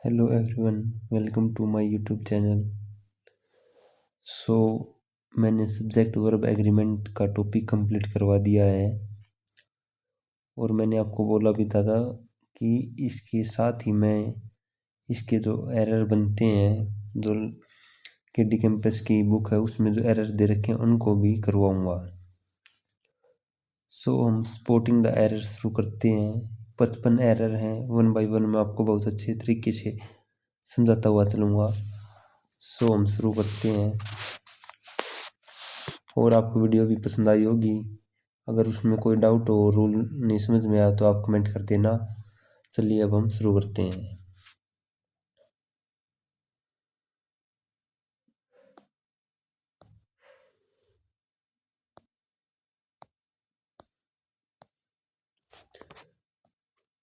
Hello everyone, welcome to my YouTube channel. So मैंने subject verb agreement का topic complete करवा दिया है और मैंने आपको बोला भी था कि इसके साथ ही मैं इसके जो एरर बनते हैं, जो केडी कैंपस की बुक है उसमें जो एरर दे रखे हैं उनको भी करवाऊंगा। सो हम स्पॉटिंग द एरर शुरू करते हैं। 55 एरर हैं, वन बाय वन मैं आपको बहुत अच्छे तरीके से समझाता हुआ चलूँगा। सो हम शुरू करते हैं और आपको वीडियो भी पसंद आई होगी। अगर उसमें कोई डाउट हो, रूल नहीं समझ में आया तो आप कमेंट कर देना। चलिए अब हम शुरू करते हैं।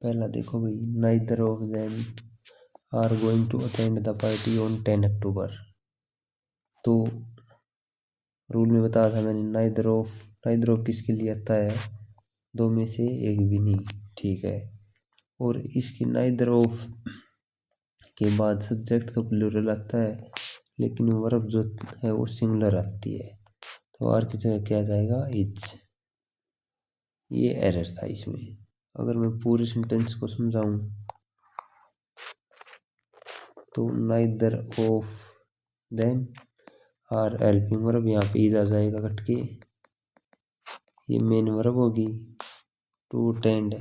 पहला देखो भाई, neither of them are going to attend the party on 10 October. तो रूल में बताया था मैंने, नाइदर ऑफ किसके लिए आता है? दो में से एक भी नहीं, ठीक है। और इसकी नाइदर ऑफ के बाद सब्जेक्ट तो प्लूरल आता है लेकिन वर्ब जो है वो सिंगुलर आती है, तो आर की जगह क्या आ जाएगा? इज। ये एरर था इसमें। अगर मैं पूरे सेंटेंस को समझाऊं तो neither of them are helping verb, यहाँ पे इज आ जाएगा कट के। ये मेन वर्ब होगी। टू अटेंड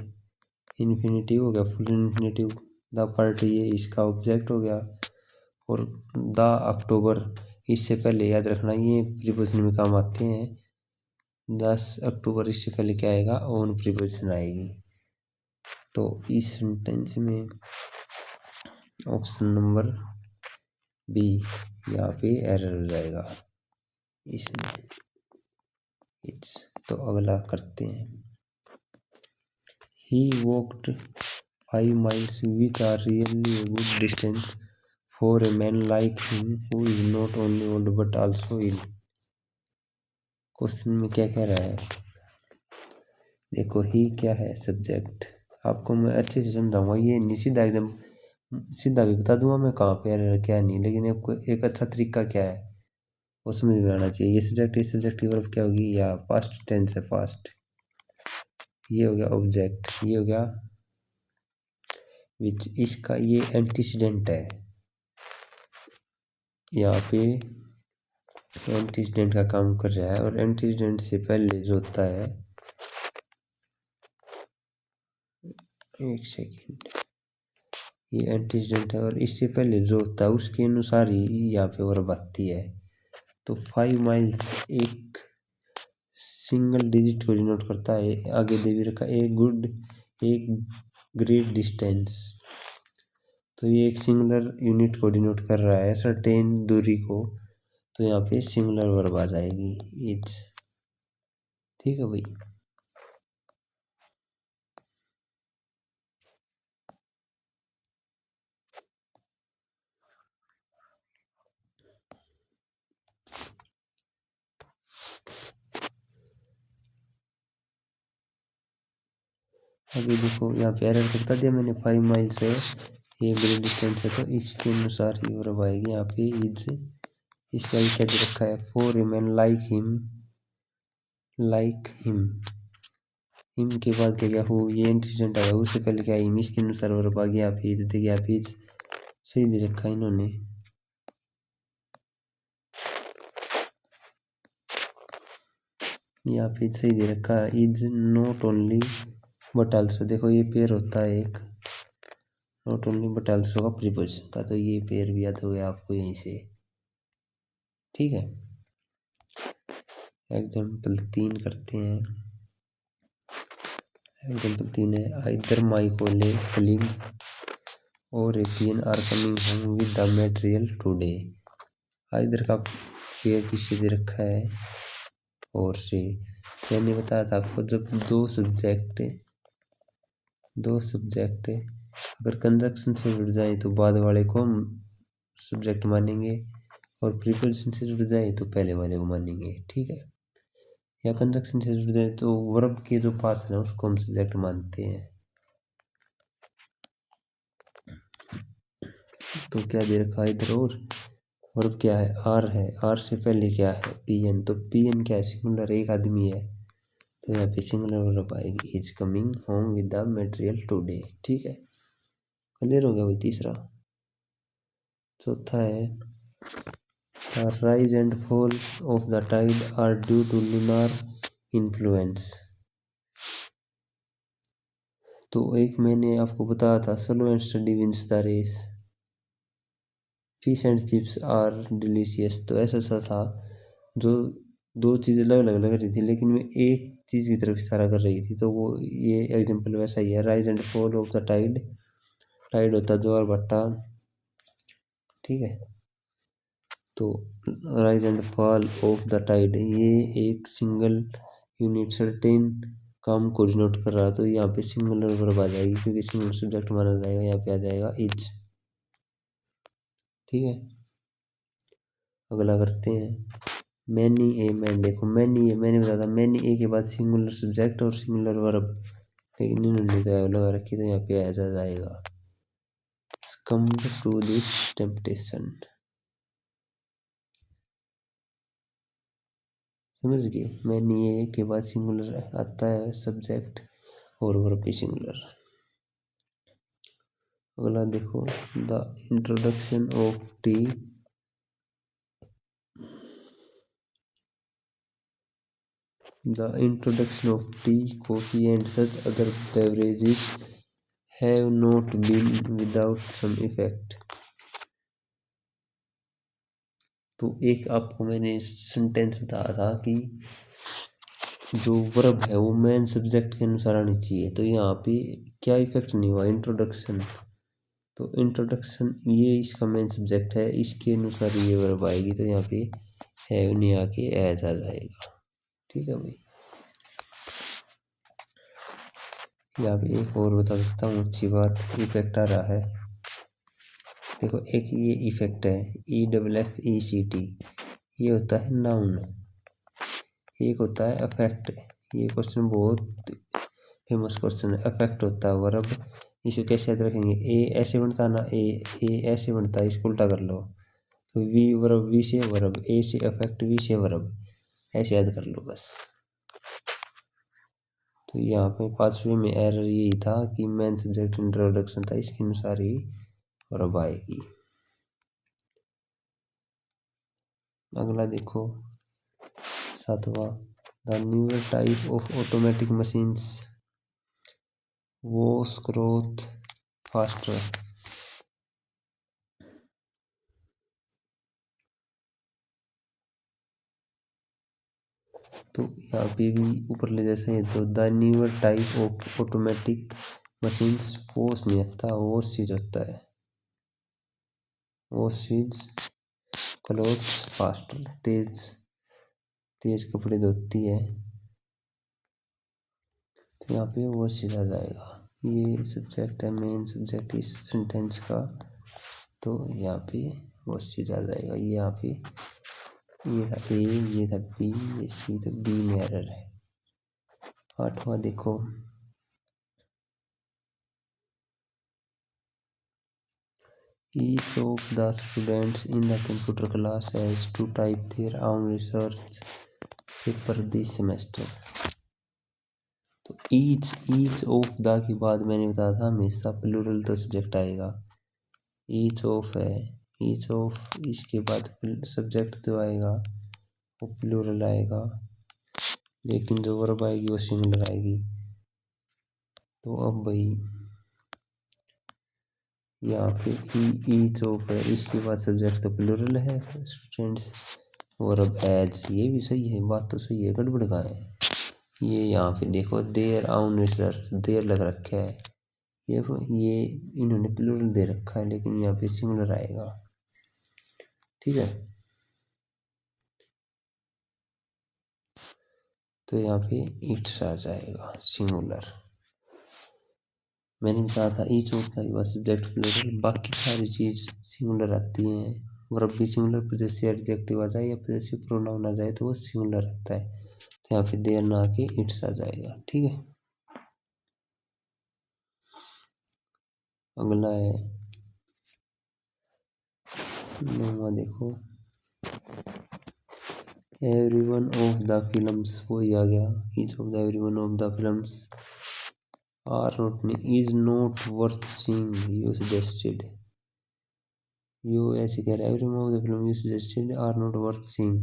इन्फिनेटिव हो गया, फुल इन्फिनेटिव। द पार्टी ये इसका ऑब्जेक्ट हो गया। और द अक्टूबर, इससे पहले याद रखना ये प्रीपोजिशन में काम आते हैं। 10 अक्टूबर, इससे पहले क्या आएगा? ऑन प्रीपोजिशन आएगी। तो इस सेंटेंस में ऑप्शन नंबर बी यहाँ पे एरर हो जाएगा इसमें। इट्स। तो अगला करते हैं। He walked 5 miles which are really a good distance for a man like him who is not only old but also ill। Question में क्या कह रहा है? देखो, ही क्या है? सब्जेक्ट। आपको मैं अच्छे से समझाऊंगा, ये नहीं सीधा एकदम सीधा भी बता दूंगा मैं कहाँ पे एरर क्या नहीं, लेकिन आपको एक अच्छा तरीका क्या है वो समझ में आना चाहिए। ये सब्जेक्ट की वर्ब क्या होगी? या पास्ट टेंस है, पास्ट। ये हो गया ऑब्जेक्ट, ये हो गया विच। इसका ये एंटीसीडेंट है, यहाँ पे एंटीसीडेंट का काम कर रहा है। और एंटीसीडेंट से पहले जो होता है, एक सेकेंड, ये एंटीसीडेंट है और इससे पहले जो होता है उसके अनुसार ही यहाँ पे वर्ब आती है। तो 5 miles एक सिंगल डिजिट को डिनोट करता है। आगे दे भी रखा एक गुड, एक ग्रेट डिस्टेंस। तो ये एक सिंगुलर यूनिट को डिनोट कर रहा है, सर्टेन दूरी को। तो यहाँ पे सिंगुलर वर्ब आ जाएगी, इज। ठीक है भाई। आगे देखो, यहाँ पे एरर बता दिया मैंने, 5 miles है, ये ग्रेट डिस्टेंस है, तो इसके अनुसार ही वर्ब आएगी यहाँ पे, इज। इसका क्या दे रखा है? For a man like him, like him. Him के बाद क्या क्या हो? ये एंटीसीडेंट आया, उससे पहले क्या? हिम। इसके अनुसार वर्ब आ गया यहाँ पे, देखिए यहाँ पे इज सही दे रखा है इन्होंने। यहाँ पे सही दे रखा है, is not only but also. देखो ये पेयर होता है एक, नॉट ओनली बट आल्सो का प्रीपोजिशन का, तो ये पेयर भी याद हो गया आपको यहीं से। ठीक है। एग्जाम्पल 3 करते हैं। एग्जाम्पल 3 है, either my colleague or A PN are coming home with the material today. Either का पेयर किससे दे रखा है? और से। मैंने बताया था आपको, जब दो सब्जेक्ट अगर कंजक्शन से जुड़ जाए तो बाद वाले को हम सब्जेक्ट मानेंगे, और प्रीपोजिशन से जुड़ जाए तो पहले वाले को मानेंगे। ठीक है। या कंजक्शन से जुड़ जाए तो वर्ब के जो पास है उसको हम सब्जेक्ट मानते हैं। तो क्या दे रखा है इधर, और अब क्या है, आर है, आर से पहले क्या है, पी एन, तो पी एन क्या है, सिंगुलर, एक आदमी है, तो यहाँ पे सिंगुलर वर्ब आएगी, is coming home with the material today. ठीक है, क्लियर हो गया भाई तीसरा। चौथा है the rise and fall of the tide are due to lunar influence. तो एक मैंने आपको बताया था, slow and study wins the race, fish and chips are delicious. तो ऐसा सा था, जो दो चीज़ें अलग अलग लग रही थी लेकिन मैं एक चीज़ की तरफ इशारा कर रही थी, तो वो ये एग्जांपल वैसा ही है, rise and fall of the tide, tide होता है ज्वार भाटा, ठीक है, तो rise and fall of the tide ये एक सिंगल यूनिट सर्टेन काम को डिनोट कर रहा, तो यहाँ पे सिंगुलर वर्ब आ जाएगी क्योंकि सिंगल सब्जेक्ट माना जाएगा, यहाँ पे आ जाएगा इज। ठीक है, अगला करते हैं मैनी ए मैन। देखो मैनी ए, मैंने बताया था मैनी ए के बाद सिंगुलर सब्जेक्ट और सिंगुलर वर्ब, लेकिन इन्होंने तो लगा रखी, तो यहाँ पे आ जाएगा succumbed to this temptation। समझ गए, मैनी ए के बाद सिंगुलर आता है सब्जेक्ट और वर्ब भी सिंगुलर। अगला देखो the introduction of T, the introduction of tea, coffee and such other beverages have not been without some effect। तो एक आपको मैंने सेंटेंस बताया था कि जो वर्ब है वो मेन सब्जेक्ट के अनुसार आनी चाहिए, तो यहाँ पे क्या इफेक्ट नहीं हुआ, इंट्रोडक्शन, तो इंट्रोडक्शन ये इसका मेन सब्जेक्ट है, इसके अनुसार ये वर्ब आएगी, तो यहाँ पे हैव नहीं आके एज आ जाएगा। ठीक है भाई, यहाँ पे एक और बता सकता हूँ अच्छी बात, इफेक्ट आ रहा है, देखो एक ये इफेक्ट है EFFECT, ये होता है नाउन, एक होता है अफेक्ट। ये क्वेश्चन बहुत फेमस क्वेश्चन है, अफेक्ट होता है वर्ब, इसे कैसे याद रखेंगे, ए ऐसे बनता है ना, ए ऐसे बनता है, इसको उल्टा कर लो, तो वी वर्ब, वी से वर्ब, ए से अफेक्ट, वी से वर्ब, ऐसे याद कर लो बस। तो यहाँ पे पांचवें में एरर यही था कि मेन सब्जेक्ट इंट्रोडक्शन था, इसके अनुसार ही वर्ब आएगी। अगला देखो सातवां, the newer type of automatic machines wash growth faster. तो यहाँ पे भी ऊपर ले जैसे है, तो the newer type of automatic machines, wash नहीं आता, वॉश चीज होता है, वॉश चीज क्लोथ्स फास्टर, तेज तेज कपड़े धोती है, तो यहाँ पे वॉश चीज आ जाएगा, ये सब्जेक्ट है, मेन सब्जेक्ट इस सेंटेंस का, तो यहाँ पे वॉश चीज आ जाएगा। ये यहाँ पे ये था ए, ये था बी, ये सी, तो बी में एरर है। आठवां देखो each of the students in the computer class has to type their own research paper this semester। तो each of the के बाद मैंने बताया था हमेशा प्लूरल तो सब्जेक्ट आएगा, each of है, each of इसके बाद सब्जेक्ट जो आएगा वो प्लूरल आएगा, लेकिन जो वर्ब आएगी वो सिंगुलर आएगी। तो अब भाई यहाँ पे ईच ऑफ है, इसके बाद सब्जेक्ट तो प्लूरल है स्टूडेंट्स, और अब एज, ये भी सही है, बात तो सही है, गड़बड़ कहाँ है। ये यहाँ पे देखो देयर आउन रिसर्च, देर लग रखा है, ये इन्होंने प्लूरल दे रखा है लेकिन यहाँ पे सिंगुलर आएगा। ठीक है, तो यहाँ पे इट्स आ जाएगा सिंगुलर। मैंने बताया था ईच होता है बस सब्जेक्ट प्लूरल, बाकी सारी चीज़ सिंगुलर आती हैं, वर्ब भी सिंगुलर, पोजेसिव एडजेक्टिव आ जाए या पोजेसिव प्रोनाउन आ जाए तो वो सिंगुलर आता है, तो यहाँ पे देर ना आके इट्स आ जाएगा। ठीक है, अगला है नौवां देखो, every one of the films, वही आ गया, each of the every one of the films are not is not worth seeing you suggested. यू ऐसे कह रहा है, every one of the film you suggested are not worth seeing,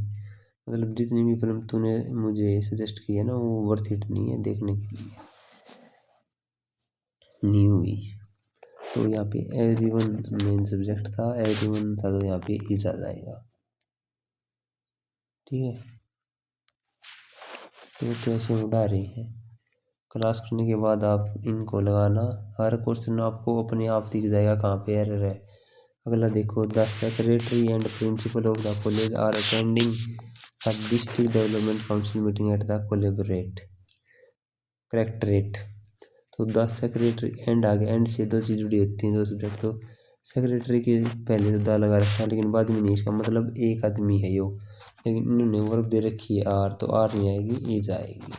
मतलब जितनी भी फिल्म तूने मुझे सजेस्ट की है ना वो वर्थ इट नहीं है देखने के लिए, नहीं हुई। तो यहाँ पे एवरी वन मेन सब्जेक्ट था, एवरी वन था, तो यहाँ पे इज आ जाएगा। ठीक है, तो कैसे उड़ा रहे हैं, क्लास करने के बाद आप इनको लगाना, हर क्वेश्चन आपको अपने आप दिख जाएगा कहाँ पे एरर है। अगला देखो, the secretary and principal of the college are attending the district development council meeting at the collectorate. तो द सेक्रेटरी एंड आगे, एंड से दो चीज जुड़ी होती हैं, दो सब्जेक्ट, तो सेक्रेटरी के पहले तो द लगा रखा है लेकिन बाद में नहीं, इसका मतलब एक आदमी है यो, लेकिन इन्होंने वर्ब दे रखी है आर, तो आर नहीं आएगी, इज आएगी।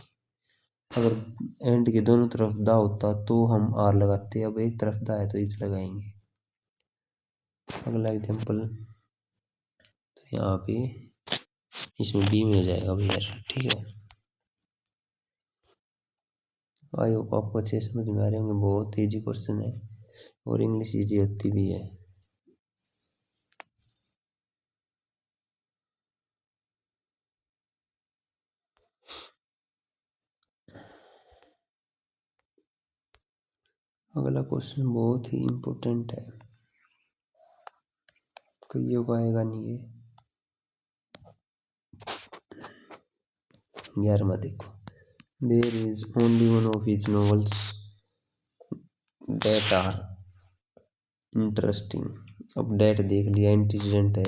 अगर एंड के दोनों तरफ दा होता तो हम आर लगाते, अब एक तरफ दा है तो इज लगाएंगे। अगला एग्जाम्पल, तो यहाँ पे इसमें बी में हो जाएगा भैया। ठीक है, आई होप आपको अच्छे समझ में आ रहे होंगे, बहुत ईजी क्वेश्चन है और इंग्लिश ईजी होती भी है। अगला क्वेश्चन बहुत ही इम्पोर्टेंट है, कईयों को आएगा नहीं है। 11वां देखो, there is only one of his novels that are interesting. अब डेट देख लिया, एंटीसीडेंट है,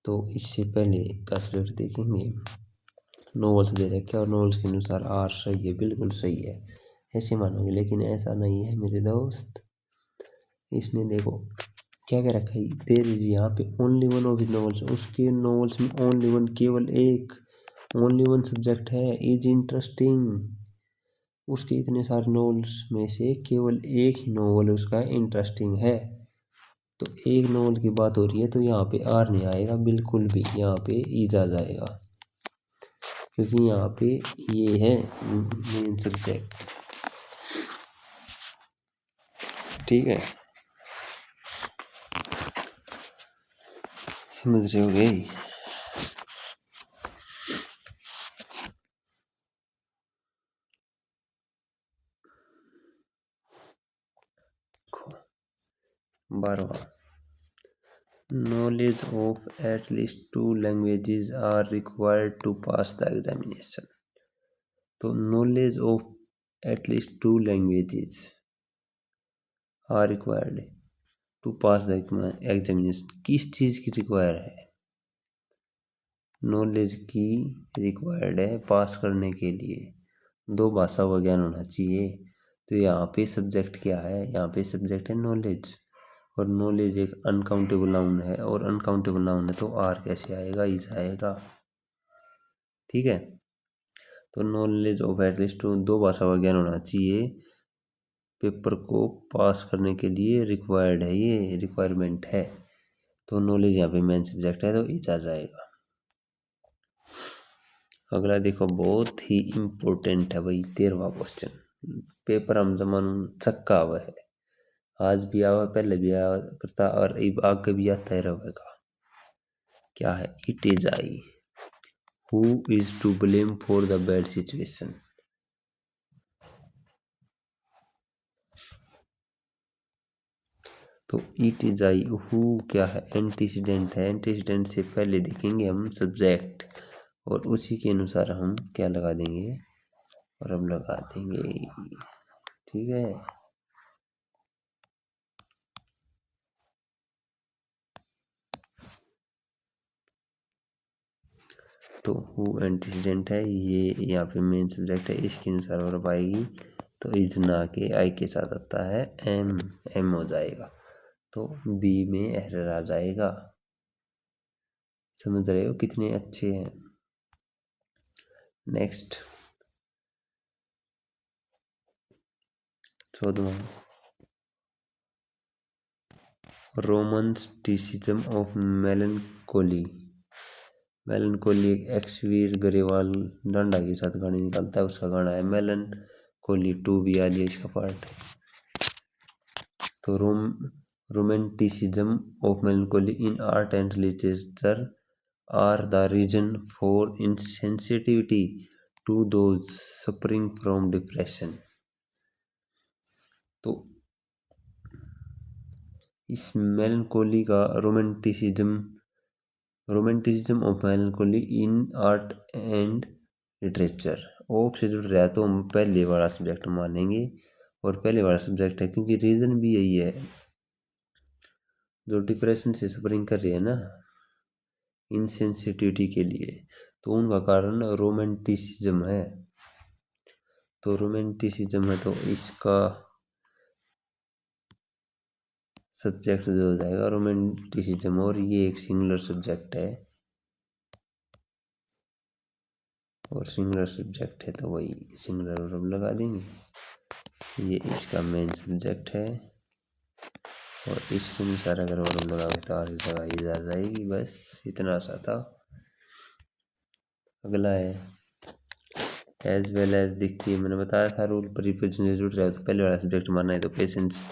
तो इससे पहले का सिलेक्ट देखेंगे। नॉवेल्स दे रखे और नॉवेल्स के अनुसार आर सही है, बिल्कुल सही है ऐसे मानोगे, लेकिन ऐसा नहीं है मेरे दोस्त। इसने देखो क्या क्या रखा है, देयर इज, यहाँ पे only one of his novels, उसके नॉवेल्स में ओनली वन, केवल एक, ओनली वन सब्जेक्ट है, इज इंटरेस्टिंग। उसके इतने सारे नॉवेल्स में से केवल एक ही नॉवेल उसका इंटरेस्टिंग है, तो एक नॉवेल की बात हो रही है, तो यहाँ पे आर नहीं आएगा बिल्कुल भी, यहाँ पे इज आ जाएगा, क्योंकि यहाँ पे ये है मेन सब्जेक्ट। ठीक है, समझ रहे होगे। बारहवां, knowledge of at least 2 languages are required to pass the examination। तो knowledge of at least 2 languages are required to pass the examination, किस चीज़ की रिक्वायर है, नॉलेज की रिक्वायर्ड है पास करने के लिए, 2 भाषा का ज्ञान होना चाहिए। तो यहाँ पे सब्जेक्ट क्या है, यहाँ पे सब्जेक्ट है नॉलेज, और नॉलेज एक अनकाउंटेबल नाउन है, और अनकाउंटेबल नाउन है तो आर कैसे आएगा, इज आएगा। ठीक है, तो नॉलेज ऑफ एटलीस्ट 2 भाषा का ज्ञान होना चाहिए, पेपर को पास करने के लिए रिक्वायर्ड है, ये रिक्वायरमेंट है, तो नॉलेज यहाँ पे मेन सब्जेक्ट है, तो इज आ जाएगा। अगला देखो, बहुत ही इम्पोर्टेंट है भाई, 13वां क्वेश्चन, पेपर हम जमान चक्का हुआ है, आज भी आवा, पहले भी आया करता और अब आगे भी आता ही रहेगा। क्या है, it is I, who is to blame for the bad situation. तो इट इज आई, हु क्या है, एंटीसीडेंट है, एंटीसीडेंट से पहले देखेंगे हम सब्जेक्ट, और उसी के अनुसार हम क्या लगा देंगे, और हम लगा देंगे। ठीक है, तो हु एंटीसीडेंट है, ये यहाँ पे मेन सब्जेक्ट है, इसके अनुसार वर्ब आएगी, तो इज ना के आई के साथ आता है एम, एम हो जाएगा, तो बी में एरर आ जाएगा। समझ रहे हो कितने अच्छे हैं। नेक्स्ट 14वां, रोमांटिसिज्म ऑफ मेलनकोली। मेलनकोली एक एक्स-वीर गरेवाल डांडा के साथ गाने निकालता है, उसका गाना है मेलनकोली 2 भी आ लिया इसका पार्ट। तो romanticism of melancholy in art and literature are the reason for insensitivity to those suffering from depression. तो इस मेलनकोली का romanticism of melancholy in art and literature of से जुड़ रहा है, तो हम पहले वाला सब्जेक्ट मानेंगे। और पहले वाला सब्जेक्ट है क्योंकि रीजन भी यही है, जो डिप्रेशन से सफरिंग कर रही है ना इनसेंसिटिविटी के लिए, तो उनका कारण रोमांटिसिज्म है। तो रोमांटिसिज्म है, तो इसका सब्जेक्ट जो हो जाएगा रोमांटिसिज्म। और ये एक सिंगुलर सब्जेक्ट है, और सिंगुलर सब्जेक्ट है तो वही सिंगुलर वर्ब लगा देंगे। ये इसका मेन सब्जेक्ट है, और इसके अनुसार अगर वर्ब लगाओगे तो आगे लगाई जा जाएगी। बस इतना सा था। अगला है एज वेल एज दिखती है, मैंने बताया था रूल प्रीपोजिशन से जुड़ रहा है तो पहले वाला सब्जेक्ट मानना है। तो पेशेंस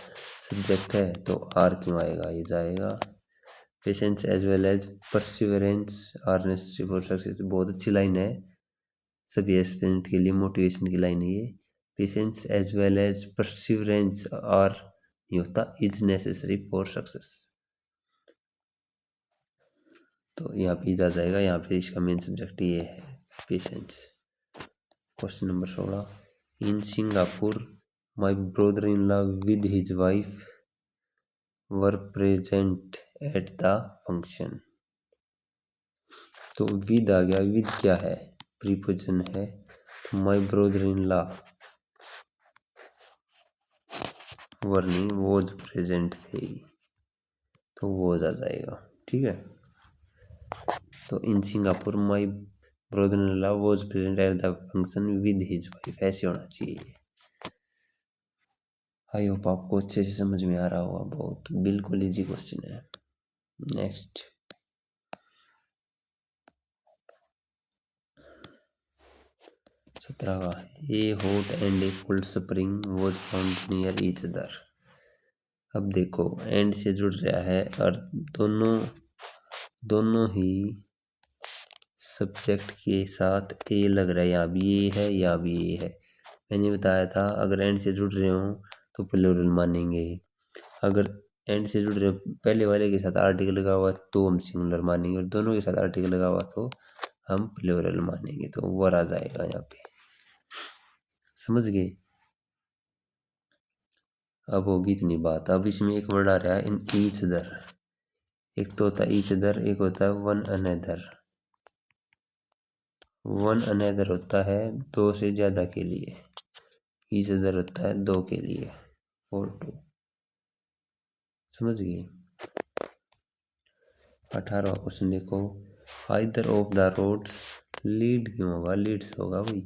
सब्जेक्ट है तो आर क्यों आएगा, ये जाएगा। Patience as well as perseverance are necessary for success, बहुत अच्छी लाइन है, सभी एस्पिरेंट के लिए मोटिवेशन की लाइन है ये। Patience as well as perseverance are नहीं होता, इज नेसेसरी फॉर सक्सेस। तो यहाँ पे इज आ जाएगा, यहाँ पे इसका मेन सब्जेक्ट ये है patience. Question number 16, in Singapore my brother in law with his wife were present at the function. तो विद आ गया, विद क्या है, प्रीपोजिशन है। माई ब्रदर इन लॉ वर नहीं, वॉज प्रेजेंट थे, तो वॉज आ जाएगा। ठीक है, तो in Singapore my brother in law was present at the function with his wife, ऐसे होना चाहिए। आई होप आपको अच्छे से समझ में आ रहा होगा, बहुत बिल्कुल इजी क्वेश्चन है। नेक्स्ट, सत्रहवां, a hot and a cold spring was found near each other. अब देखो एंड से जुड़ रहा है, और दोनों ही सब्जेक्ट के साथ ए लग रहा है, यहाँ भी ए है यहाँ भी ए है। मैंने बताया था अगर एंड से जुड़ रहे हो तो प्लूरल मानेंगे, अगर एंड से जुड़ रहे हो पहले वाले के साथ आर्टिकल लगा हुआ तो हम सिंगुलर मानेंगे, और दोनों के साथ आर्टिकल लगा हुआ तो हम प्लूरल मानेंगे। तो वर आ जाएगा यहाँ पे, समझ गए। अब होगी इतनी बात। अब इसमें एक वर्ड आ रहा है इन ईच अदर, एक तो होता है ईच अदर, एक होता है वन अनदर। वन अनदर होता है दो से ज्यादा के लिए, ईच अदर होता है दो के लिए, 4 2। समझ गए। 18वां क्वेश्चन देखो, either of the roads lead क्यों होगा, लीड्स होगा भाई,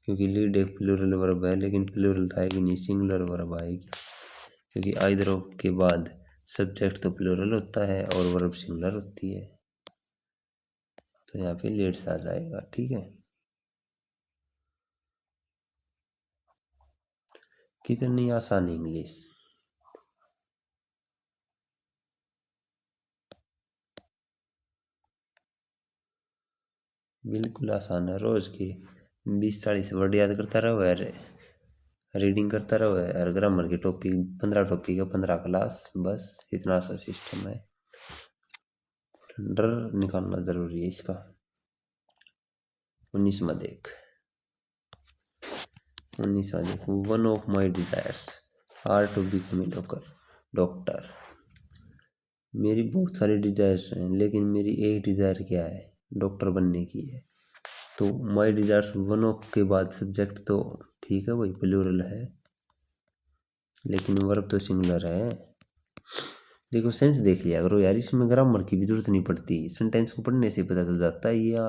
क्योंकि लीड एक प्लूरल वर्ब है, लेकिन प्लूरल आएगी नहीं, सिंगुलर वर्ब आएगी, क्योंकि आइदर ऑफ के बाद सब्जेक्ट तो प्लूरल होता है और वर्ब सिंगुलर होती है, तो यहाँ पे लीड्स आ जाएगा। ठीक है, कितनी आसान इंग्लिश, बिल्कुल आसान है। रोज की 20-40 वर्ड याद करता रहो यार, रीडिंग करता रहो यार, ग्रामर के टॉपिक 15 टॉपिक है, 15 क्लास, बस इतना सा सिस्टम है। डर निकालना जरूरी है इसका। 19वां देख, 19वां देख, one of my desires are to become a doctor. मेरी बहुत सारी डिजायर्स हैं, लेकिन मेरी एक डिजायर क्या है, डॉक्टर बनने की है। तो माई डिजायर्स वन ऑफ के बाद सब्जेक्ट तो ठीक है भाई प्लूरल है, लेकिन वर्ब तो सिंगुलर है। देखो सेंस देख लिया करो यार, इसमें ग्रामर की भी जरूरत नहीं पड़ती, सेंटेंस को पढ़ने से पता चल जाता है या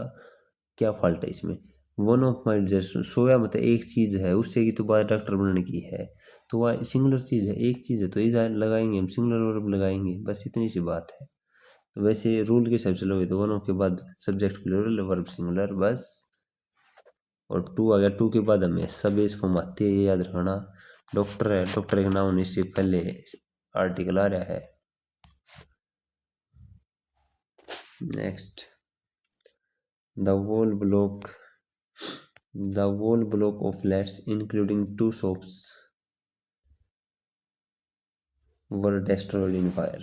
क्या फॉल्ट है इसमें। वन ऑफ माई डिजायर, सोया मतलब एक चीज है, उससे की तो बात डॉक्टर बनने की है, तो वह सिंगुलर चीज है, एक चीज है, तो इधर लगाएंगे हम, सिंगुलर वर्ब लगाएंगे, बस इतनी सी बात है। तो वैसे रूल के हिसाब से लोगे तो वन ऑफ के बाद सब्जेक्ट प्लूरल, वर्ब सिंगुलर बस। और टू आ गया, टू के बाद हमें सब बेस फॉर्म आती है, ये याद रखना। डॉक्टर है, डॉक्टर का नाउन, इससे पहले आर्टिकल आ रहा है। Next, the whole block the whole block of flats including two shops were destroyed in fire.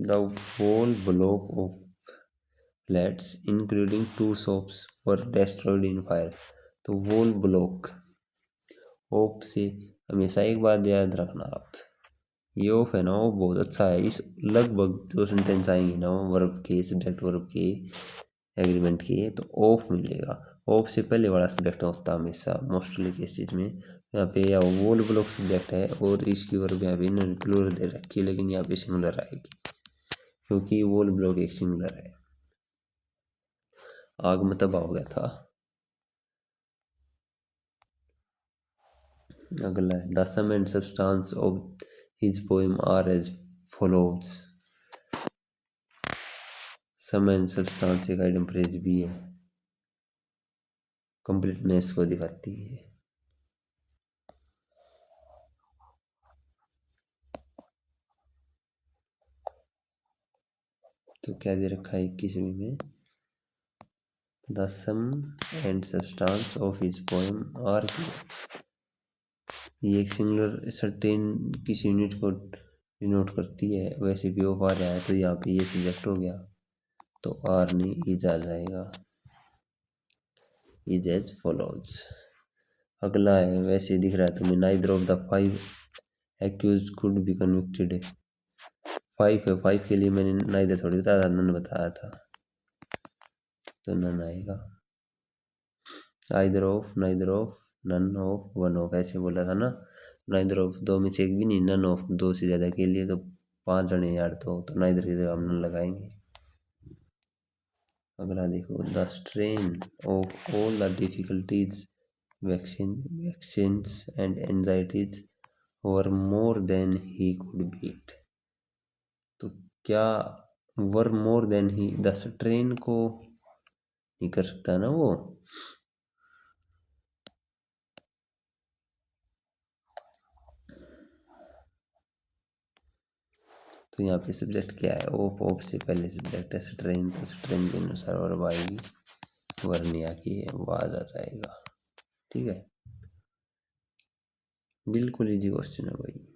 The whole block of flats including two shops were destroyed in fire. तो whole block, of से हमेशा एक बात याद रखना आप, ये of है ना, वो बहुत अच्छा है। इस लगभग जो सेंटेंस आएंगे ना वर्ब के, सब्जेक्ट वर्ब के, एग्रीमेंट के, तो ऑफ मिलेगा। ऑफ से पहले वाला सब्जेक्ट होता है हमेशा मोस्टली केसेस में। यहाँ पे या वोल ब्लॉक सब्जेक्ट है और इसकी वर्ब यहाँ पे इन्होंने प्लूरल दे रखी है, लेकिन यहाँ पे सिंगुलर आएगी क्योंकि वोल ब्लॉक एक सिंगुलर है। आग में तबाह हो गया था। अगला है, the sum and substance of his poem are as follows. Sum and substance एक आइटम फ्रेज भी है, कंप्लीटनेस को दिखाती है। तो क्या दे रखा है 21वीं में, the sum and substance of his poem are, ये एक सिंगुलर सर्टेन किसी यूनिट को डिनोट करती है, वैसे भी ऑफ आ रहा है तो यहाँ पे ये सब्जेक्ट हो गया, तो आर नहीं इज आ जाएगा, इज एज फॉलोज। अगला है, वैसे दिख रहा है तुम्हें, neither of the five accused could be convicted. Five है, फाइव के लिए मैंने नाइदर थोड़ी बताया था, नन बताया था, तो नन आएगा। Either of, neither of, none of, one of, ऐसे बोला था ना। नाइदर ऑफ दो में से एक भी नहीं, नन ऑफ दो से ज्यादा के लिए, तो पांच जने यार, तो नाइदर की जगह हम नन लगाएंगे। अगला देखो, the strain of all the difficulties, vaccines and anxieties were more than he could beat. तो क्या were more than he, the strain को नहीं कर सकता ना वो, तो यहाँ पे सब्जेक्ट क्या है, ऑफ से पहले सब्जेक्ट है स्ट्रेन, तो स्ट्रेन के अनुसार वर्ब आएगी, वर्निया की है, वाज आ जाएगा। ठीक है, बिल्कुल इजी क्वेश्चन है भाई।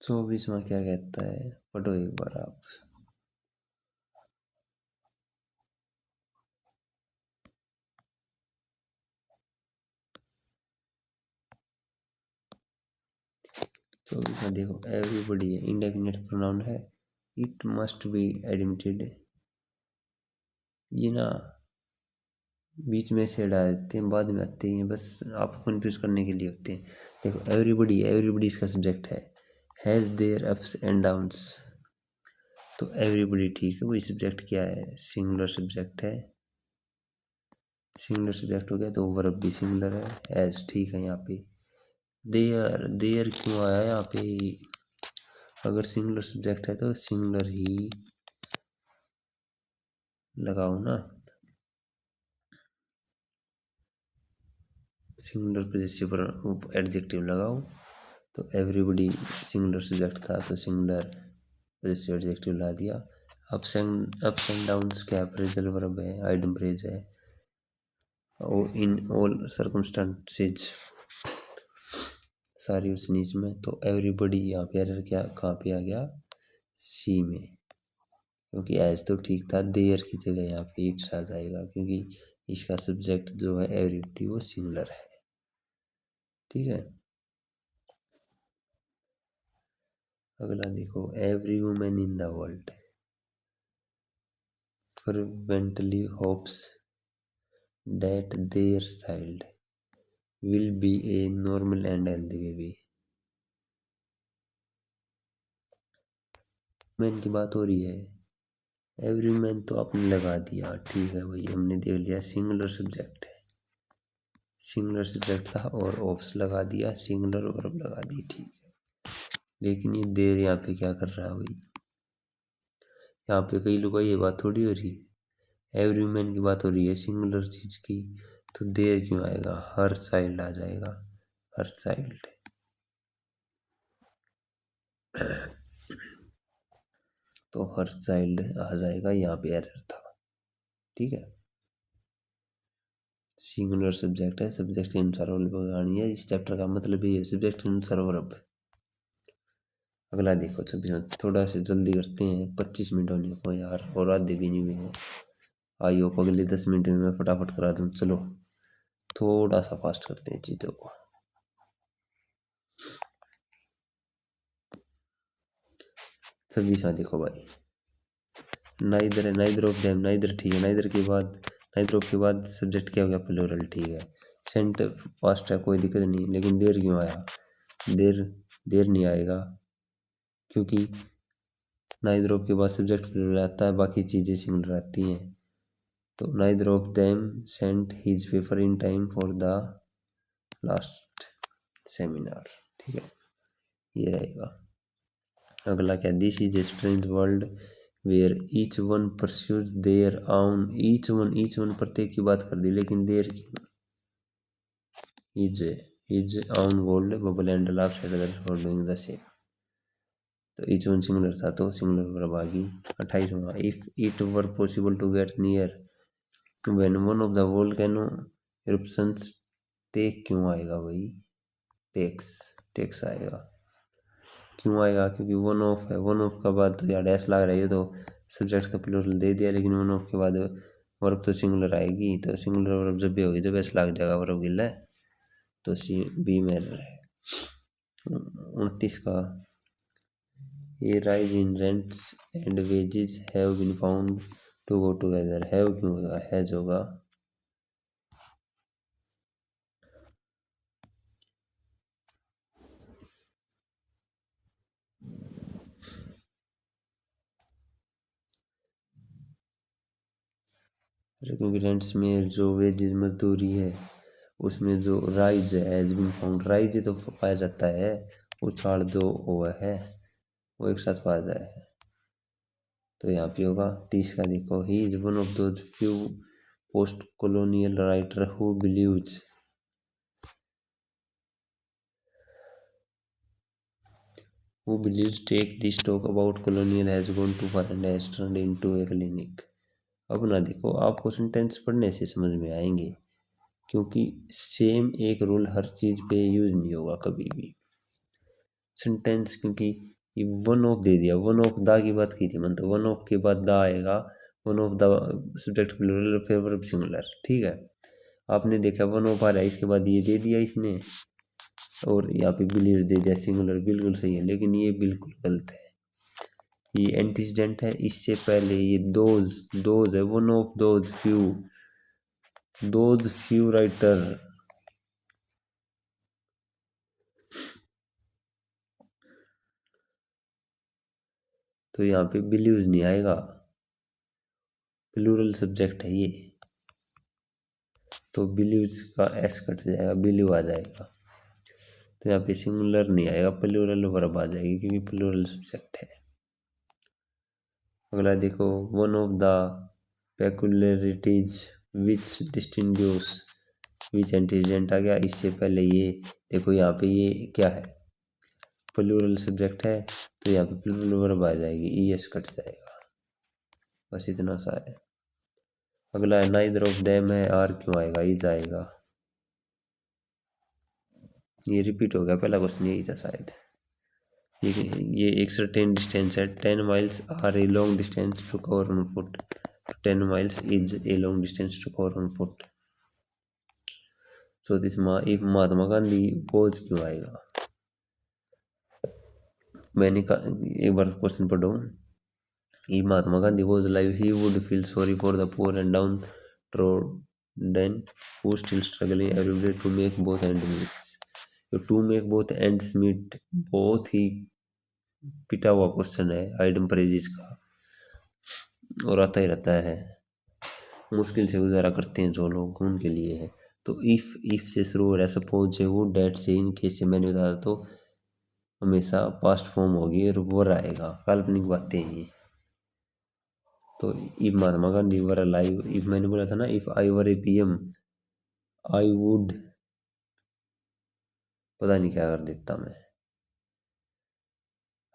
चौबीसवा क्या कहता है, पढ़ो एक बार आप। चौबीसवा देखो, एवरीबॉडी है, इंडेफिनिट प्रोनाउन है, इट मस्ट बी एडमिटेड, ये ना बीच में से हटा देते हैं, बाद में आते हैं, बस आपको कंफ्यूज करने के लिए होते हैं। देखो एवरीबॉडी, एवरीबॉडी इसका सब्जेक्ट है, has their ups and downs, तो एवरीबॉडी ठीक है, वही सब्जेक्ट क्या है, सिंगुलर सब्जेक्ट है, सिंगुलर सब्जेक्ट हो गया तो वर्ब भी सिंगुलर है, एज ठीक है। यहाँ पे देयर, देयर क्यों आया यहाँ पे, अगर सिंगुलर सब्जेक्ट है तो सिंगुलर ही लगाओ ना, सिंगुलर पोजेसिव पर एडजेक्टिव लगाओ। तो एवरीबॉडी सिंगुलर सब्जेक्ट था तो सिंगुलर पोजेसिव एडजेक्टिव ला दिया। अप्स एंड डाउन्स क्या, फ्रेजल वर्ब है, आइटम फ्रेज है, और इन ऑल सर्कमस्टेंसेज सारी उस नीच में, तो एवरीबॉडी यहाँ पे एरर क्या कहाँ पे आ गया, सी में, क्योंकि एज तो ठीक था, देयर की जगह यहाँ पे इट्स आ जाएगा, क्योंकि इसका सब्जेक्ट जो है एवरीबॉडी वो सिंगुलर है। ठीक है, अगला देखो, every women in the world fervently hopes that their child will be a normal and healthy baby। Man की बात हो रही है। एवरी मैन तो आपने लगा दिया, ठीक है भाई, हमने देख लिया सिंगुलर सब्जेक्ट है, सिंगुलर सब्जेक्ट था और ऑप्स लगा दिया, सिंगुलर वर्ब लगा दी, ठीक है। लेकिन ये देर यहाँ पे क्या कर रहा है भाई, यहाँ पे कई लोग ये बात थोड़ी हो रही है, एवरी मैन की बात हो रही है सिंगुलर चीज की, तो देर क्यों आएगा, हर चाइल्ड आ जाएगा, हर चाइल्ड। तो हर चाइल्ड आ जाएगा, यहाँ पे एरर था, ठीक है। सिंगुलर सब्जेक्ट है, सब्जेक्ट के अनुसार वर्ब लगानी है, इस चैप्टर का मतलब ये है, सब्जेक्ट के अनुसार वर्ब। अगला देखो 26, थोड़ा सा जल्दी करते हैं, 25 मिनट होने को यार, और आधे भी नहीं हुए हैं। आई होप अगले 10 मिनट में मैं फटाफट करा दूँ। चलो थोड़ा सा फास्ट करते हैं चीज़ों को। 26 देखो भाई, नाइदर है, नाइदर ऑफ देम, नाइदर ठीक है, नाइदर के बाद, नाइदर ऑफ के बाद सब्जेक्ट क्या हो गया, प्लूरल, ठीक है। सेंट फास्ट है, कोई दिक्कत नहीं, लेकिन देर क्यों आया, देर देर नहीं आएगा क्योंकि नाइदर ऑफ के बाद सब्जेक्ट प्लूरल आता है, बाकी चीज़ें सिंगुलर आती हैं। तो neither of them sent his paper in time for the last seminar, ठीक है, ये रहेगा। अगला क्या, this is a strange world where each one pursues their own, each one प्रत्येक की बात कर दी, लेकिन देर क्यों, is own gold bubble and last for doing the same. तो ईच वन सिंगुलर था तो सिंगुलर वर्ब आ गई। 28वां, if it were possible to get near when one of the volcano eruptions, take क्यों आएगा भाई, टेक्स आएगा, क्यों आएगा, क्योंकि वन ऑफ है, वन ऑफ का बाद तो यार डैश लग रही है, तो सब्जेक्ट तो प्लूरल दे दिया, लेकिन वन ऑफ के बाद वर्ब तो सिंगुलर आएगी, तो सिंगुलर वर्ब जब भी होगी तो वैसे लग जाएगा वर्ब गिल्ला है, तो सी बी में है। 29 का, a rise in rents and wages have been found to go together, have क्यों होगा, हैज होगा। क्योंकि रेंट्स में जो वेजेस मजदूरी है, उसमें जो राइज है, हैज बीन फाउंड, राइज तो पाया जाता है, उछाल जो हुआ है वो एक साथ पाया जाए है, तो यहाँ पे होगा 30 का। देखो, he is one of those few post colonial writer who believes take this talk about colonial has gone too far and has turned into a clinic। अब ना देखो, आपको सेंटेंस पढ़ने से समझ में आएंगे, क्योंकि सेम एक रूल हर चीज पे यूज नहीं होगा कभी भी। सेंटेंस, क्योंकि ये वन ऑफ दे दिया, वन ऑफ द की बात की थी, मतलब वन ऑफ के बाद द आएगा, one of the subject plural फिर वर्ब सिंगुलर, ठीक है। आपने देखा वन ऑफ आ रहा है, इसके बाद ये दे दिया इसने, और यहाँ पे बिलीव दे दिया सिंगुलर, बिल्कुल सही है, लेकिन ये बिल्कुल गलत है, ये एंटीसीडेंट है, इससे पहले ये दोज है, one of those few writer, तो यहाँ पे बिलीव्स नहीं आएगा, प्लूरल सब्जेक्ट है ये, तो बिलीव्स का एस कट जाएगा, बिलीव आ जाएगा, तो यहाँ पे सिंगुलर नहीं आएगा, प्लूरल वर्ब आ जाएगी, क्योंकि प्लूरल सब्जेक्ट है। अगला देखो, one of the peculiarities which distinguish, which antecedent आ गया, इससे पहले ये देखो, यहाँ पे ये क्या है, प्लूरल सब्जेक्ट है, तो यहाँ पे प्लूरल वर्ब आ जाएगी, ई एस कट जाएगा, बस इतना सा है। अगला है, नाइदर ऑफ देम है, आर क्यों आएगा, इज आएगा, ये रिपीट हो गया, पहला क्वेश्चन यही था शायद। ये एक सर्टेन डिस्टेंस है, 10 miles are a long distance to cover on foot, 10 miles is a long distance to cover on foot. So this if Mahatma Gandhi was क्यों आएगा, मैंने कहा एक बार क्वेश्चन पढ़ो, if Mahatma Gandhi was live he would feel sorry for the poor and down then who still struggling every day to make both end meets. तो to make both ends meet बहुत ही पिटा हुआ क्वेश्चन है आइडम परेजिस का, और आता ही रहता है। मुश्किल से गुजारा करते हैं जो लोग, उनके लिए है। तो इफ से शुरू हो रहा है, सपोज से, वो, डेट से, इन केस से, मैंने बताया, तो हमेशा पास्ट फॉर्म होगी और वो आएगा, काल्पनिक बातें हैं ये। तो if Mahatma Gandhi were alive, if मैंने बोला था ना, if I were A PM I would, पता नहीं क्या कर देता मैं।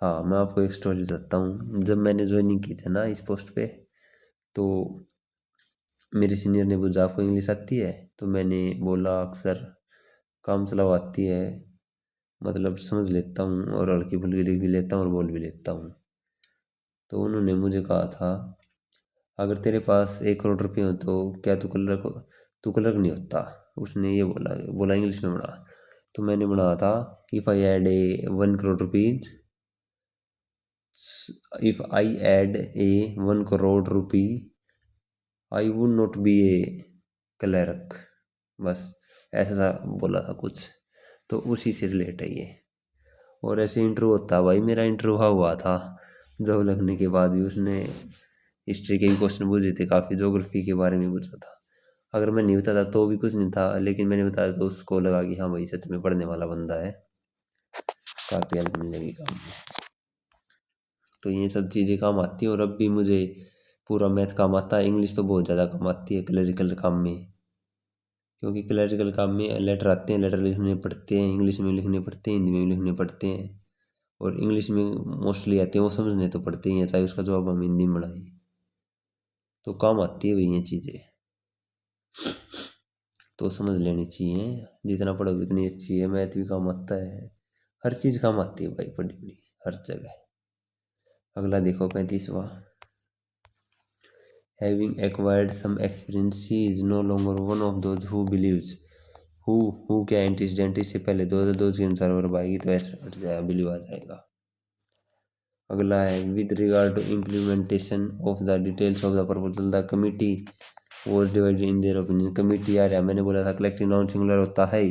हाँ, मैं आपको एक स्टोरी बताता हूँ। जब मैंने ज्वाइनिंग की थी ना इस पोस्ट पे, तो मेरे सीनियर ने पूछा आपको इंग्लिश आती है, तो मैंने बोला अक्सर काम चलाओ आती है, मतलब समझ लेता हूँ और हल्की फुल्की लिख भी लेता हूँ और बोल भी लेता हूँ। तो उन्होंने मुझे कहा था, अगर तेरे पास 1 करोड़ रुपये हो तो क्या तू कलर नहीं होता। उसने ये बोला बोला इंग्लिश में बना। तो मैंने बनाया था, if I had a 1 crore rupees, if I had a 1 crore rupee I would not be a clerk, बस ऐसा सा बोला था कुछ। तो उसी से रिलेट है ये। और ऐसे इंटरव्यू होता है भाई, मेरा इंटरव्यू हुआ था जॉब लगने के बाद भी। उसने हिस्ट्री के भी क्वेश्चन पूछे थे, काफ़ी ज्योग्राफी के बारे में पूछा था। अगर मैं नहीं बताता तो भी कुछ नहीं था, लेकिन मैंने बताया तो उसको लगा कि हाँ भाई सच में पढ़ने वाला बंदा है, काफ़ी हेल्प मिलेगी काम में। तो ये सब चीज़ें काम आती हैं, और अब भी मुझे पूरा मैथ काम आता है। इंग्लिश तो बहुत ज़्यादा काम आती है क्लरिकल काम में, क्योंकि क्लरिकल काम में लेटर आते हैं, लेटर लिखने पड़ते हैं, इंग्लिश में लिखने पड़ते हैं, हिंदी में भी लिखने पड़ते हैं। और इंग्लिश में मोस्टली आते हैं, वो समझने तो पड़ते ही हैं, चाहे उसका जवाब हम हिंदी में बढ़ाएं। तो काम आती है भाई ये चीज़ें, तो समझ लेनी चाहिए। जितना पढ़ोगे उतनी अच्छी है। मैथ भी काम आता है, हर चीज़ काम आती है भाई, पढ़ी हुई हर जगह। अगला देखो 35वां, having acquired some experience she is no longer one of those who believes, who क्या एंटीसीडेंट से पहले दो के अनुसार वर्ब आएगी तो ऐसा हट जाएगा, बिलीव आ जाएगा। अगला है with regard to implementation of the details of the proposal the committee was divided in their opinion. Committee आ रहा है, मैंने बोला था कलेक्टिव नाउन सिंगुलर होता है,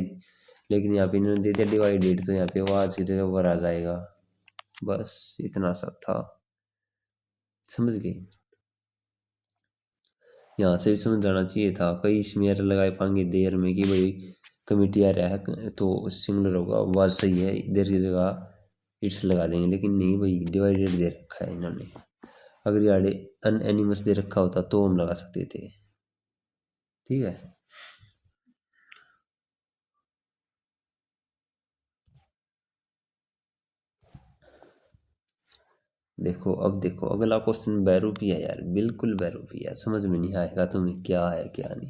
लेकिन यहाँ पे इन्होंने दे दिया डिवाइडेड, तो यहाँ पे वाज की जगह वर आ जाएगा। बस इतना सा था, समझ गए। यहाँ से भी समझ जाना चाहिए था। कई इसमें एरर लगाए पाएंगे देर में कि भाई कमिटी आ रहा है तो सिंगुलर होगा, वाज सही है, इधर की जगह इट्स लगा देंगे, लेकिन नहीं भाई, डिवाइडेड दे रखा है इन्होंने। अगर यार अनएनिमस दे रखा होता तो हम लगा सकते थे, ठीक है। देखो अब देखो अगला क्वेश्चन बैरूपी है यार, बिल्कुल बैरूपी है, समझ में नहीं आएगा तुम्हें क्या है क्या नहीं,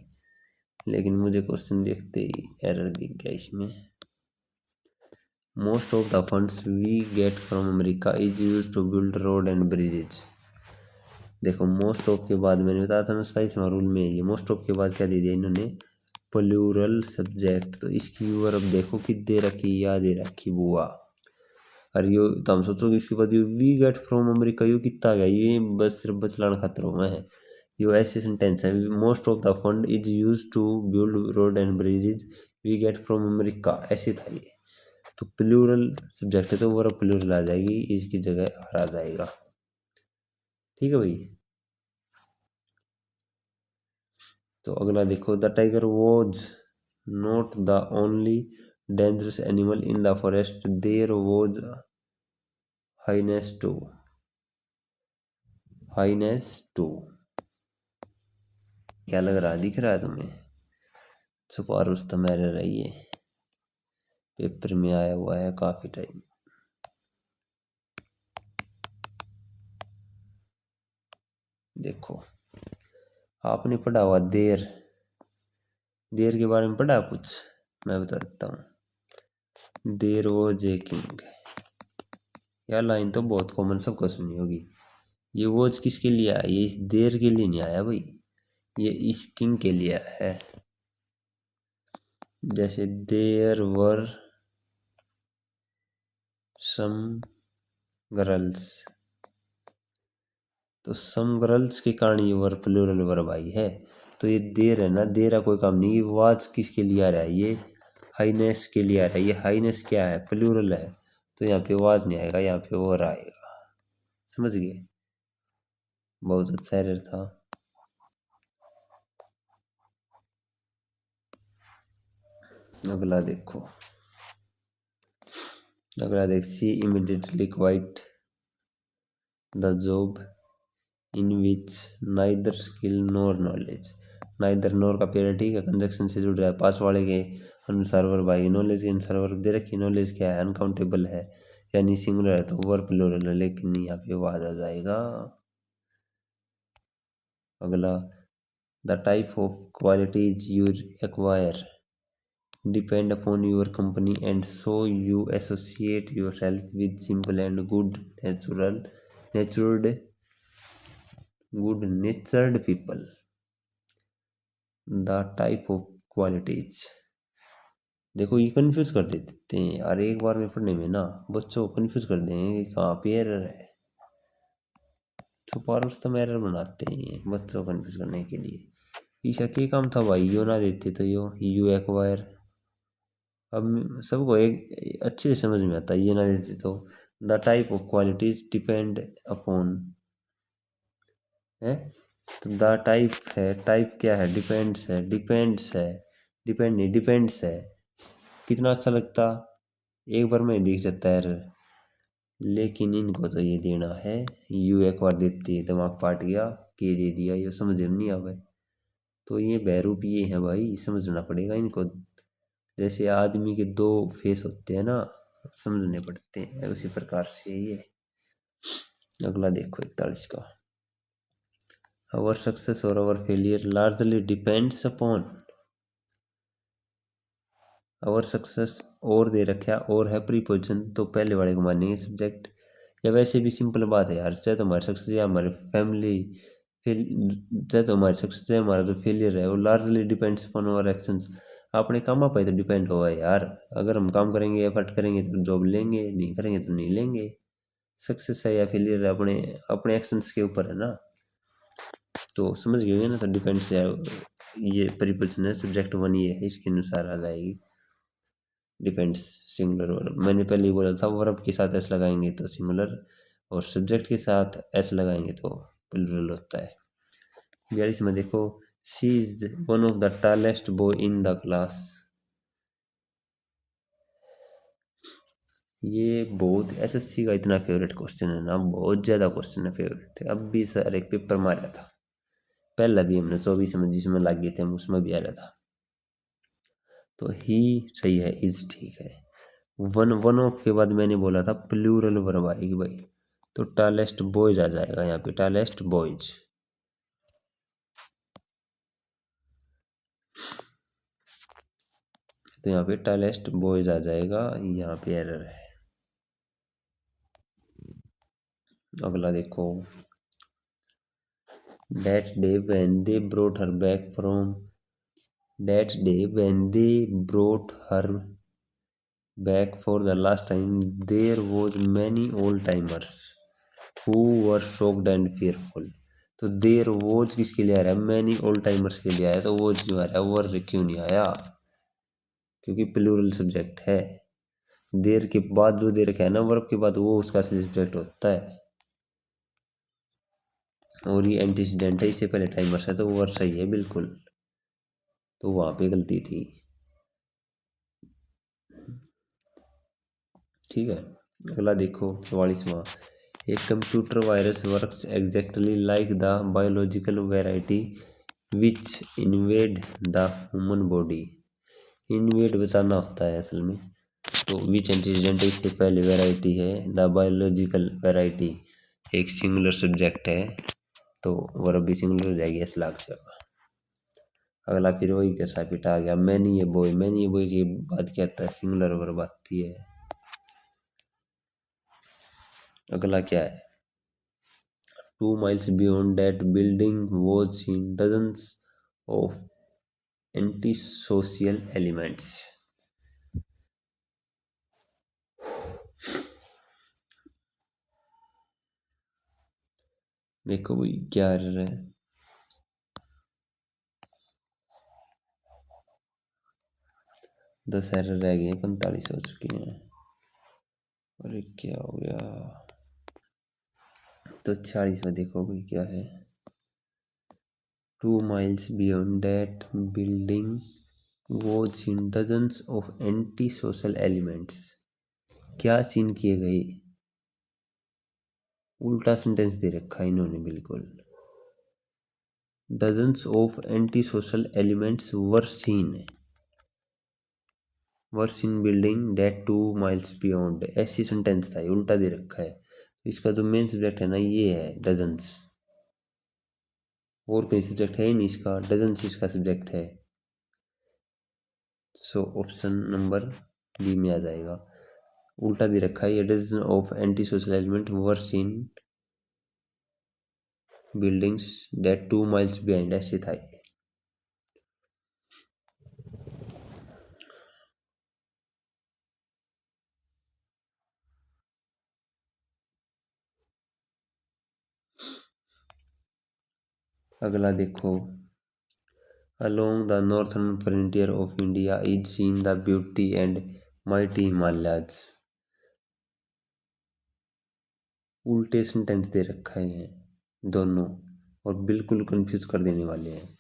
लेकिन मुझे क्वेश्चन देखते ही एरर दिख गया इसमें। Most of the funds we get from America is use to build road and bridges. देखो मोस्ट ऑफ के बाद मैंने बताया था ना 27वां रूल में, ये मोस्ट ऑफ के बाद क्या दे दिया इन्होंने, प्लूरल सब्जेक्ट। तो इसकी वर्ब देखो कि दे रखी, या दे रखी बुआ। और यो तो हम सोचो कि इसके बाद यो वी गेट फ्रॉम अमेरिका, यो कितना आ गया, ये बस सिर्फ बचलान खातर हुआ है। यो ऐसे सेंटेंस है, most of the fund is use to build road and bridges we get from America, ऐसे था ये। तो प्लूरल सब्जेक्ट है तो वर्ब प्लूरल आ जाएगी, इसकी जगह आर आ जाएगा, ठीक है भाई। तो अगला देखो, the tiger was not the only dangerous animal in the forest, there was hyenas too. क्या लग रहा है, दिख रहा है तुम्हें? छुपा रुस्तम एरर है ये, पेपर में आया हुआ है काफी टाइम। देखो आपने पढ़ा हुआ देर, देर के बारे में पढ़ा कुछ, मैं बता देता हूँ। देर वॉज ए किंग, यह लाइन तो बहुत कॉमन सबको सुनी होगी। ये वॉज किसके लिए आया, ये इस देर के लिए नहीं आया भाई, ये इस किंग के लिए आया है। जैसे देयर वर सम गर्ल्स, तो सम गर्ल्स के कारण ये वर्ब प्लूरल वर्ब आई है। तो ये देर है ना, देर का कोई काम नहीं। ये वाज किसके लिए आ रहा है, ये हाईनेस के लिए आ रहा है। ये हाईनेस क्या है, प्लूरल है, तो यहाँ पे वाज नहीं आएगा, यहाँ पे और आएगा। समझ गए, बहुत अच्छा एरर था। अगला देखो, अगला देख, she immediately quit the job in which neither skill nor knowledge. Neither nor का पेयर ठीक है, कंजक्शन से जुड़ रहा है। पास वाले के अनुसार वर्ब आएगी, नॉलेज के अनुसार वर्ब दे रखी। नॉलेज क्या है, अनकाउंटेबल है, यानी सिंगुलर है, तो वर्ब प्लूरल है, लेकिन यहाँ पे वाज आ जाएगा। अगला, the type of qualities you acquire depend upon your company and so you associate yourself with simple and good natured people. The type of qualities, देखो ये कंफ्यूज कर देते हैं यार, एक बार में पढ़ने में ना बच्चों को कंफ्यूज कर देंगे कि कहाँ पे एरर है। छुपा रुस्तम एरर बनाते हैं ये बच्चों को कंफ्यूज करने के लिए। ईशा के काम था भाई, यो ना देते तो यू एक्वायर। अब सबको एक अच्छे से समझ में आता है, ये ना देते तो। The type of qualities depend upon है, तो द टाइप है, टाइप क्या है, डिपेंड्स है, डिपेंड्स है, डिपेंड नहीं डिपेंड्स है। कितना अच्छा लगता, एक बार में दिख जाता है एरर, लेकिन इनको तो ये देना है। यू एक बार देते दिमाग फाट गया, के दे दिया, ये समझ में नहीं आवे। तो ये बहरूप ये है भाई, समझना पड़ेगा इनको। जैसे आदमी के दो फेस होते हैं ना, समझने पड़ते हैं, उसी प्रकार से ये। अगला देखो 41 का, आवर सक्सेस और our failure largely depends upon. Our success और दे रखा, और है प्रीपोजिशन, तो पहले वाले को मानेंगे सब्जेक्ट। या वैसे भी सिंपल बात है यार, चाहे तो हमारे सक्सेस या हमारे फैमिली फेल, चाहे तो हमारे सक्सेस चाहे हमारा जो फेलियर है वो largely depends upon our actions. अपने काम पे तो डिपेंड होगा यार। अगर हम काम करेंगे, एफर्ट करेंगे तो जॉब लेंगे, नहीं करेंगे तो नहीं लेंगे। सक्सेस है या फेलियर है अपने अपने एक्शंस के ऊपर है ना। तो समझ गए ना, तो डिपेंड्स है, ये प्रीपोजिशन है, सब्जेक्ट वन ये है, इसके अनुसार आ जाएगी। डिपेंड्स सिंगुलर वर्ब, मैंने पहले ही बोला था, वर्ब के साथ एस लगाएंगे तो सिंगुलर, और सब्जेक्ट के साथ एस लगाएंगे तो प्लूरल होता है। 42 में देखो, she is one of the tallest boy in the class. ये बहुत एसएससी का इतना फेवरेट क्वेश्चन है ना, बहुत ज़्यादा क्वेश्चन है फेवरेट। अब भी सर एक पेपर मारा था, पहला भी हमने 24 में जिसमें लग गए थे हम, उसमें भी आ रहा था। तो ही सही है, इज ठीक है। वन वन ऑफ के बाद मैंने बोला था प्लूरल वर्ब आएगी भाई, तो टॉलेस्ट बॉयज आ जाएगा यहाँ पे, टॉलेस्ट बॉयज। तो यहाँ पे टॉलेस्ट बॉयज आ जाएगा, यहाँ पे एरर है। अगला देखो, that day when they brought her back from, that day when they brought her back for the last time there was many old timers who were shocked and fearful। तो there was किसके लिए आ रहा है, many old timers के लिए आया, तो was क्यों आ रहा है, वर क्यों नहीं आया, क्योंकि प्लूरल सब्जेक्ट है। देर के बाद जो दे रखा है ना वर्ब के बाद, वो उसका सब्जेक्ट होता है, और ये एंटीसीडेंट है, इससे पहले टाइमर्स है, तो वर सही है बिल्कुल। तो वहां पे गलती थी, ठीक है। अगला देखो 44वां, एक computer virus works exactly like the biological variety which invade the human body. Invade बचाना होता है असल में, तो विच एंटीजेंट इससे पहले वेराइटी है, द बायोलॉजिकल वेराइटी एक सिंगुलर सब्जेक्ट है, तो वर्ब भी सिंगुलर हो जाएगी, एस लाग जाएगा। अगला फिर वही कैसा पिटा आ गया, मैनी ये बॉय, मैनी ये बॉय के बाद क्या आता है, सिंगुलर वर्ब आती है। अगला क्या है, 2 miles beyond that building was seen dozens of antisocial elements। देखो भाई क्या है, 10 एरर रह गए, 45 हो चुकी हैं। अरे क्या हो गया? तो 40 में देखो भाई क्या है। 2 miles beyond that building was seen dozens of anti-social elements। क्या सीन किए गए? उल्टा सेंटेंस दे रखा है इन्होंने बिल्कुल। dozens of anti-social elements were seen building that 2 miles beyond। ऐसी सेंटेंस था, ये उल्टा दे रखा है। इसका जो मेन सब्जेक्ट है ना ये है डजन्स, और कोई सब्जेक्ट है ही नहीं इसका, डजन्स इसका सब्जेक्ट है। सो ऑप्शन नंबर बी में आ जाएगा। उल्टा दे रखा है, ये dozen of anti social element were seen buildings that 2 miles behind, ऐसे था ये। अगला देखो, along the northern frontier of India is seen the beauty and mighty Himalayas। उल्टे सेंटेंस दे रखा है दोनों, और बिल्कुल कंफ्यूज कर देने वाले हैं।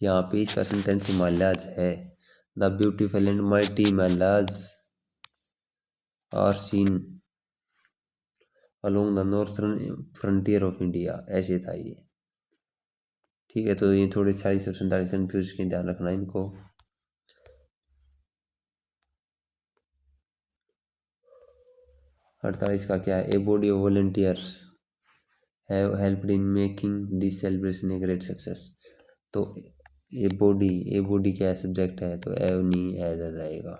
यहाँ पे इसका सेंटेंस हिमालयाज है। The beautiful and mighty Himalayas are seen along the northern frontier of India, ऐसे था ये। ठीक है, तो ये थोड़े 40 और 47 कन्फ्यूज के, ध्यान रखना इनको। 48 का क्या है? A body of volunteers have helped in making this celebration a great success. तो ए बॉडी क्या सब्जेक्ट है, तो एव नहीं एज आ जाएगा।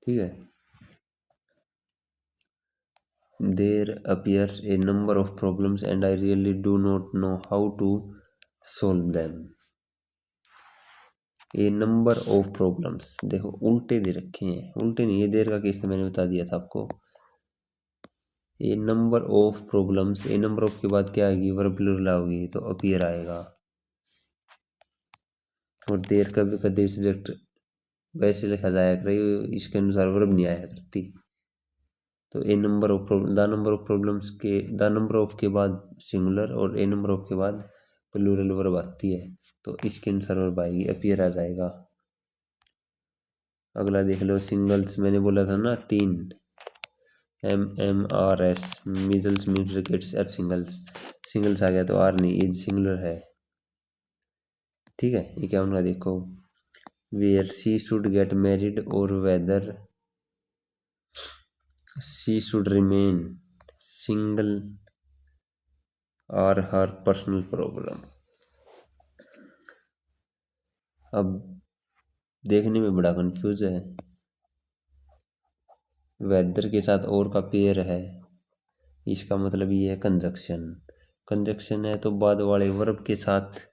ठीक है। There appears a number of problems and I really do not know how to solve them. A number of problems, देखो उल्टे दे रखे हैं, उल्टे नहीं, ये देर का केस तो मैंने बता दिया था आपको। A number of problems, a number of के बाद क्या आएगी? वर्ब प्लूरल आओगी, तो अपीयर आएगा। और देर का भी कभी सब्जेक्ट वैसे लिखा जाया करे, इसके अनुसार वर्ब नहीं आया करती। तो a number of the number of problems के, द नंबर ऑफ के बाद सिंगुलर और ए नंबर ऑफ के बाद प्लूरल वर्ब आती है, तो इसके अनुसार वर्ब आएगी, अपीयर आ जाएगा। अगला देख लो, सिंगल्स मैंने बोला था ना 3, MMRS, measles metre kids are singles. Singles आ गया तो आर नहीं, इज सिंगुलर है। ठीक है, ये क्या होगा देखो, where she should get married और whether she should remain single और हर पर्सनल प्रॉब्लम। अब देखने में बड़ा कंफ्यूज है। वेदर के साथ और का पेयर है, इसका मतलब ये है कंजक्शन। कंजक्शन है तो बाद वाले वर्ब के साथ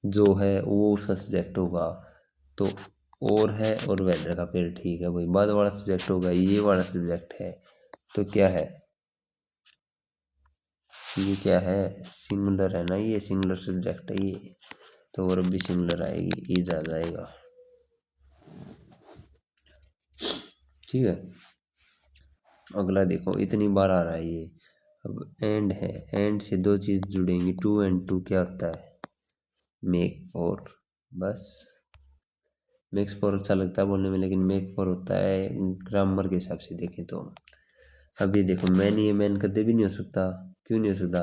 जो है वो उसका सब्जेक्ट होगा। तो और है और वेदर का पेयर, ठीक है भाई, बाद वाला सब्जेक्ट होगा, ये वाला सब्जेक्ट है। तो क्या है ये? क्या है? सिंगुलर है ना, ये सिंगुलर सब्जेक्ट है ये, तो वर्ब भी सिंगुलर आएगी, ईज आ जाएगा। ठीक है। अगला देखो, इतनी बार आ रहा है ये। अब एंड है, एंड से दो चीज जुड़ेंगी, टू एंड टू क्या होता है? Make for. बस मेक्स फॉर अच्छा लगता है बोलने में, लेकिन मेक फॉर होता है ग्रामर के हिसाब से देखें तो। अब ये देखो, मैन, ये मैन कभी भी नहीं हो सकता। क्यों नहीं हो सकता?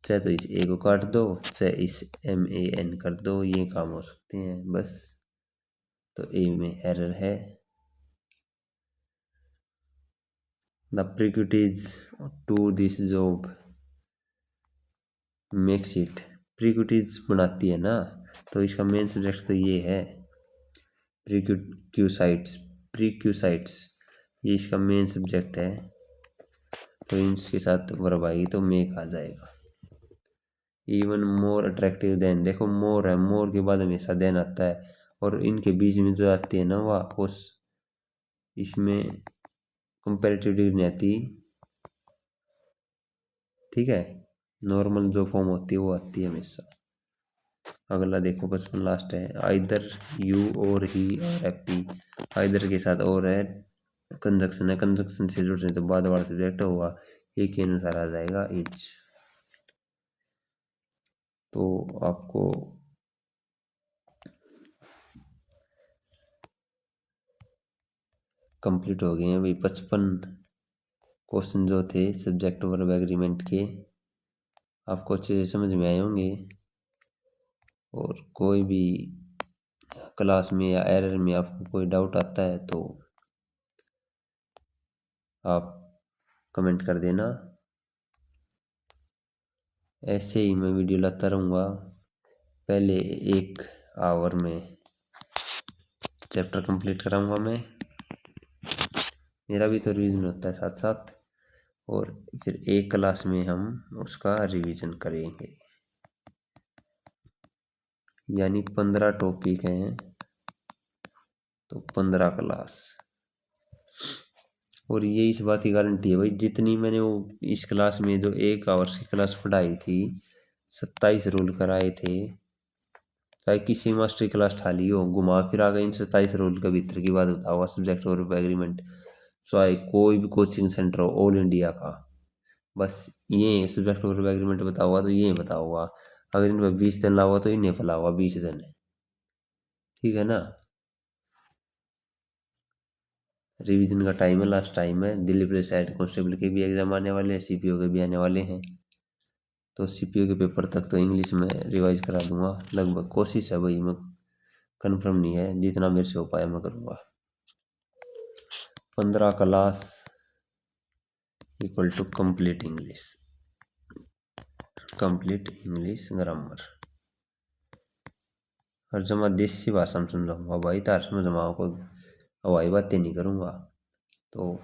चाहे तो इस ए को काट दो, चाहे इस MAN कर दो, ये काम हो सकते हैं बस। तो ए में एरर है। The prerequisites to this job makes it. Prerequisites बनाती है ना, तो इसका मेन सब्जेक्ट तो ये है प्रिक्यूसाइट्स। प्रिक्यूसाइट्स ये इसका मेन सब्जेक्ट है, तो इनके साथ वर्ब आएगी तो मेक आ जाएगा। इवन मोर अट्रैक्टिव देन, देखो मोर है, मोर के बाद हमेशा देन आता है, और इनके बीच में जो आती है ना वह उस, इसमें कंपेरेटिव डिग्री नहीं आती। ठीक है, नॉर्मल जो फॉर्म होती है वो आती है हमेशा। अगला देखो 55 लास्ट है। आइदर यू और ही और हैप्पी। आइदर के साथ और है, कंजक्शन है, कंजक्शन से जुड़ने तो बाद वाला सब्जेक्ट होगा, ये के अनुसार आ जाएगा इज। तो आपको कंप्लीट हो गए हैं भाई 55 क्वेश्चन जो थे सब्जेक्ट वर्ब एग्रीमेंट के, आपको अच्छे से समझ में आए होंगे। और कोई भी क्लास में या एरर में आपको कोई डाउट आता है तो आप कमेंट कर देना। ऐसे ही मैं वीडियो लाता रहूँगा। पहले 1 आवर में चैप्टर कंप्लीट कराऊंगा मैं, मेरा भी तो रिवीजन होता है साथ साथ, और फिर एक क्लास में हम उसका रिवीजन करेंगे। यानी 15 टॉपिक हैं तो 15 क्लास। और ये इस बात की गारंटी है भाई, जितनी मैंने वो इस क्लास में जो 1 आवर्स की क्लास पढ़ाई थी, 27 रूल कराए थे, चाहे किसी मास्टर की क्लास ठाली हो, घुमा फिरा गए इन 27 रूल के भीतर की बात बताओगा सब्जेक्ट और एग्रीमेंट, चाहे कोई भी कोचिंग सेंटर हो ऑल इंडिया का, बस ये सब्जेक्ट और एग्रीमेंट बताओगा तो ये बताओगा। अगर इन पर 20 दिन लाओगा तो इन्हें फैलाओगा 20 दिन, ठीक है ना। रिवीजन का टाइम है, लास्ट टाइम है। दिल्ली पुलिस हेड कांस्टेबल के भी एग्जाम आने वाले हैं, सीपीओ के भी आने वाले हैं। तो सीपीओ के पेपर तक तो इंग्लिश में रिवाइज करा दूंगा लगभग, कोशिश है भाई, मैं कंफर्म नहीं है, जितना मेरे से हो पाया मैं करूँगा। 15 class equal to complete English grammar. हर जमा देसी भाषा में समझाऊंगा भाई, तार समझ में को हवाई बातें नहीं करूँगा। तो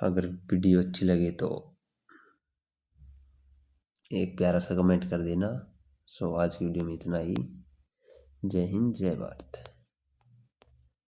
अगर वीडियो अच्छी लगे तो एक प्यारा सा कमेंट कर देना। सो आज की वीडियो में इतना ही। जय हिंद, जय भारत।